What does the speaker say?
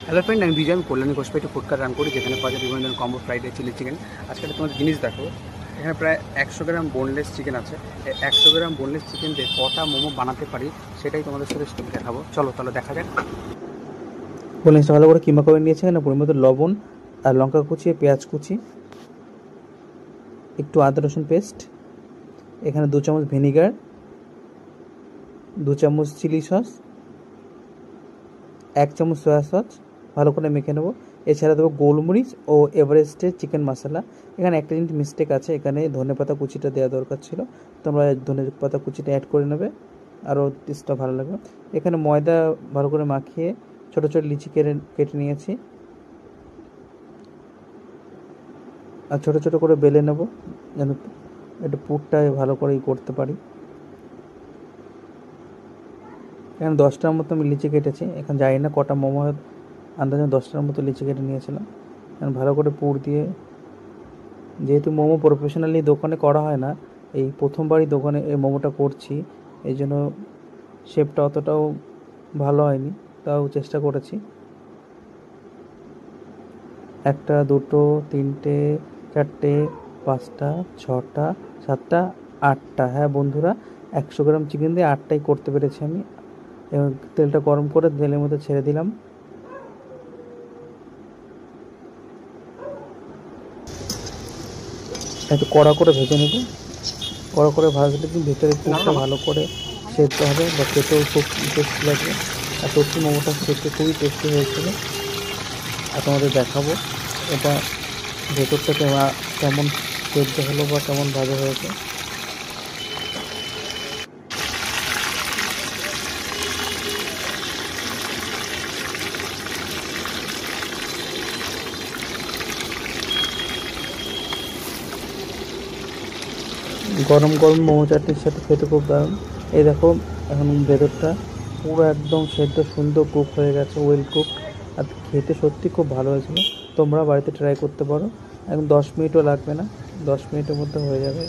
Hello friend, আমি বিজয়। আমি Kalyani ঘোষপেটে food cart run করি, যেখানে পাওয়া যায় বিভিন্ন ধরনের combo, fried rice, chilli chicken. আজকে একটা তোমার জিনিস দেখো, এখানে প্রায় 100 গ্রাম বোনলেস চিকেন আছে। এই 100 গ্রাম বোনলেস চিকেন দিয়ে কটা মোমো বানাতে পারি সেটাই তোমাদের সাথে স্টেপ দেখাবো। চলো তাহলে দেখা যাক। বোনলেসটা ভালো করে কিমা করে নিয়েছে। এখানে পরিমাণ মতো লবণ আর লঙ্কা কুচি, পেঁয়াজ কুচি, একটু আদা রসুন পেস্ট, এখানে 2 চামচ ভিনিগার, 2 চামচ চিলি সস, 1 চামচ সয়া সস, ভালো করে মেখে নেবো। এছাড়া দেবো গোলমরিচ ও এভারেস্টের চিকেন মশলা। এখানে একটা জিনিস মিস্টেক আছে, এখানে ধনেপাতা কুচিটা দেওয়া দরকার ছিল, তোমরা ধনেপাতা কুচিটা অ্যাড করে নেবে, আরও টেস্টটা ভালো লাগবে। এখানে ময়দা ভালো করে মাখিয়ে ছোটো ছোটো লিচি কেটে নিয়েছি, আর ছোটো ছোটো করে বেলে নেব যেন একটু পুরটা ভালো করেই করতে পারি। এখানে 10টার মতো আমি লিচি কেটেছি। এখানে জানি না কটা মোমো, আন্দাজে 10টার মতো লিচি কেটে নিয়েছিলাম। এখন ভালো করে পুর দিয়ে, যেহেতু মোমো প্রফেশনালি দোকানে করা হয় না, এই প্রথমবারই দোকানে এই মোমোটা করছি, এই জন্য শেপটা অতটাও ভালো হয়নি, তাও চেষ্টা করেছি। 1টা 2টো 3টে 4টে 5টা 6টা 7টা 8টা, হ্যাঁ বন্ধুরা, 100 গ্রাম চিকেন দিয়ে 8টাই করতে পেরেছি আমি। এবং তেলটা গরম করে তেলের মধ্যে ছেড়ে দিলাম। একটু কড়া করে ভেজে নেব। কড়া করে ভাজলে কিন্তু ভেতরে পুরটা ভালো করে সেদ্ধ হবে, বা খেতেও খুব টেস্টি লাগবে। আর সত্যি মোমোটা খেতে খুবই টেস্টি হয়েছিল। আর তোমাদের দেখাবো এটা ভেতরটা কেমন সেদ্ধ হলো বা কেমন ভাজা হয়েছে। গরম গরম মোমো চাটনির সাথে খেতে খুব দারুণ। এই দেখো, এখন ভেতরটা পুরো একদম সেদ্ধ, সুন্দর কুক হয়ে গেছে, ওয়েল কুক। আর খেতে সত্যি খুব ভালো হয়েছিল। তোমরা বাড়িতে ট্রাই করতে পারো। এখন 10 মিনিটও লাগবে না, 10 মিনিটের মধ্যে হয়ে যাবে।